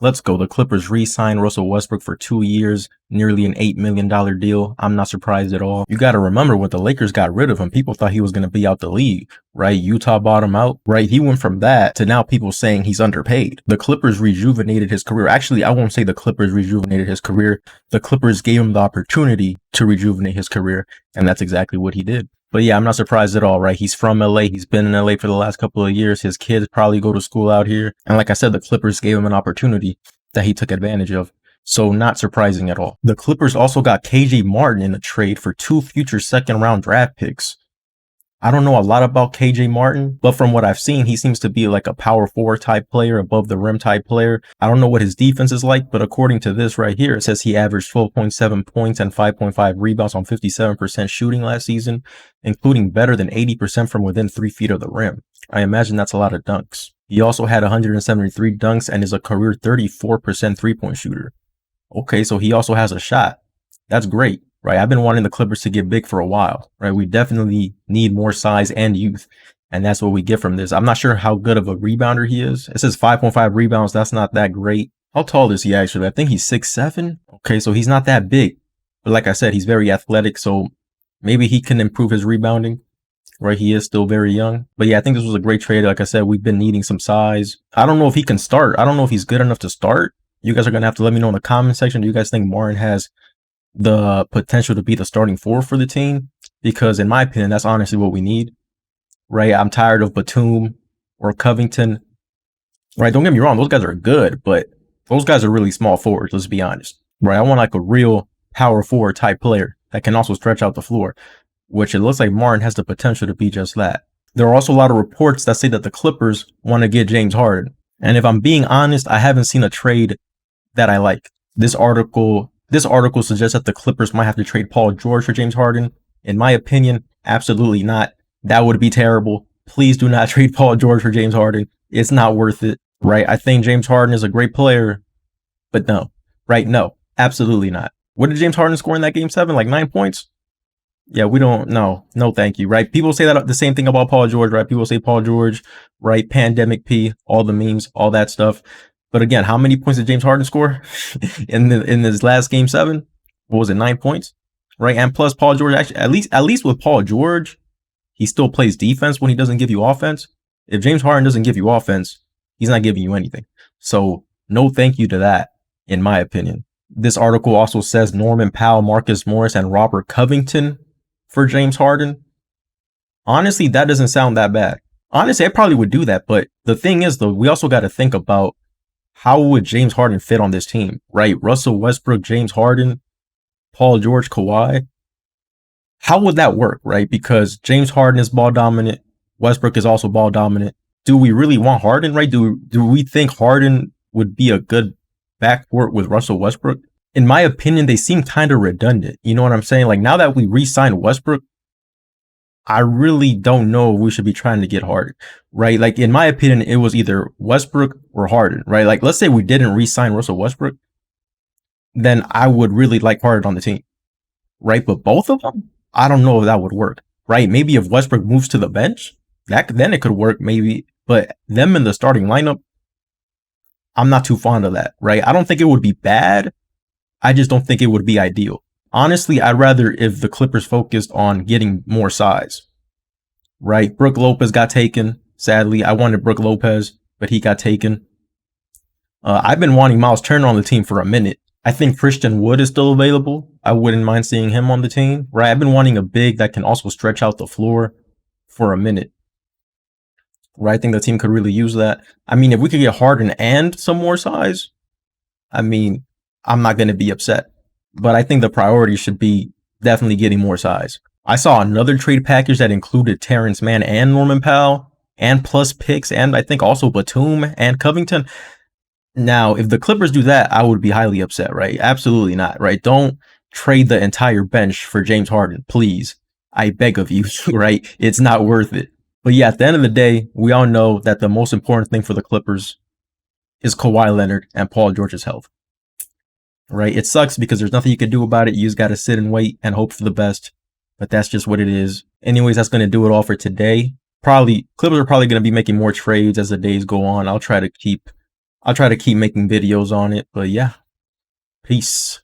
Let's go. The Clippers re-signed Russell Westbrook for 2 years, nearly an $8 million deal. I'm not surprised at all. You got to remember when the Lakers got rid of him, people thought he was going to be out the league, right? Utah bought him out, right? He went from that to now people saying he's underpaid. The Clippers rejuvenated his career. Actually, I won't say the Clippers rejuvenated his career. The Clippers gave him the opportunity to rejuvenate his career, and that's exactly what he did. But yeah, I'm not surprised at all, right? He's from LA. He's been in LA for the last couple of years. His kids probably go to school out here. And like I said, the Clippers gave him an opportunity that he took advantage of. So not surprising at all. The Clippers also got KJ Martin in a trade for 2 future second round draft picks. I don't know a lot about KJ Martin, but from what I've seen, he seems to be like a power forward type player, above the rim type player. I don't know what his defense is like, but according to this right here, it says he averaged 12.7 points and 5.5 rebounds on 57% shooting last season, including better than 80% from within 3 feet of the rim. I imagine that's a lot of dunks. He also had 173 dunks and is a career 34% three-point shooter. Okay, so he also has a shot. That's great. Right, I've been wanting the Clippers to get big for a while, right? We definitely need more size and youth, and that's what we get from this. I'm not sure how good of a rebounder he is. It says 5.5 rebounds. That's not that great. How tall is he actually? I think he's 6'7". Okay, so he's not that big, but like I said, he's very athletic, so maybe he can improve his rebounding, right? He is still very young, but yeah, I think this was a great trade. Like I said, we've been needing some size. I don't know if he can start. I don't know if he's good enough to start. You guys are going to have to let me know in the comment section. Do you guys think Martin has the potential to be the starting 4 for the team? Because in my opinion, that's honestly what we need, right? I'm tired of Batum or Covington, right? Don't get me wrong, those guys are good, but those guys are really small forwards, let's be honest, right? I want like a real power forward type player that can also stretch out the floor, which it looks like Martin has the potential to be just that. There are also a lot of reports that say that the Clippers want to get James Harden. And if I'm being honest, I haven't seen a trade that I like. This article suggests that the Clippers might have to trade Paul George for James Harden. In my opinion, absolutely not. That would be terrible. Please do not trade Paul George for James Harden. It's not worth it, right? I think James Harden is a great player, but no, right? No, absolutely not. What did James Harden score in that game 7? Like 9 points? Yeah, we don't know. No, thank you, right? People say that the same thing about Paul George, right? People say Paul George, right? Pandemic P, all the memes, all that stuff. But again, how many points did James Harden score in this last game 7? What was it, 9 points? Right? And plus Paul George actually, at least with Paul George, he still plays defense when he doesn't give you offense. If James Harden doesn't give you offense, he's not giving you anything. So no thank you to that, in my opinion. This article also says Norman Powell, Marcus Morris, and Robert Covington for James Harden. Honestly, that doesn't sound that bad. Honestly, I probably would do that. But the thing is, though, we also got to think about how would James Harden fit on this team, right? Russell Westbrook, James Harden, Paul George, Kawhi. How would that work, right? Because James Harden is ball dominant. Westbrook is also ball dominant. Do we really want Harden, right? Do we think Harden would be a good backcourt with Russell Westbrook? In my opinion, they seem kind of redundant. You know what I'm saying? Like now that we re-signed Westbrook, I really don't know if we should be trying to get Harden, right? Like in my opinion, it was either Westbrook or Harden, right? Like let's say we didn't re-sign Russell Westbrook, then I would really like Harden on the team, right? But both of them, I don't know if that would work, right? Maybe if Westbrook moves to the bench, then it could work maybe, but them in the starting lineup, I'm not too fond of that, right? I don't think it would be bad. I just don't think it would be ideal. Honestly, I'd rather if the Clippers focused on getting more size, right? Brook Lopez got taken. Sadly, I wanted Brook Lopez, but he got taken. I've been wanting Miles Turner on the team for a minute. I think Christian Wood is still available. I wouldn't mind seeing him on the team, right? I've been wanting a big that can also stretch out the floor for a minute, right? I think the team could really use that. I mean, if we could get Harden and some more size, I mean, I'm not going to be upset. But I think the priority should be definitely getting more size. I saw another trade package that included Terrence Mann and Norman Powell and plus picks and I think also Batum and Covington. Now, if the Clippers do that, I would be highly upset, right? Absolutely not, right? Don't trade the entire bench for James Harden, please. I beg of you, right? It's not worth it. But yeah, at the end of the day, we all know that the most important thing for the Clippers is Kawhi Leonard and Paul George's health. Right? It sucks because there's nothing you can do about it. You just got to sit and wait and hope for the best. But that's just what it is. Anyways, that's going to do it all for today. Clippers are probably going to be making more trades as the days go on. I'll try to keep I'll try to keep making videos on it, but yeah, peace.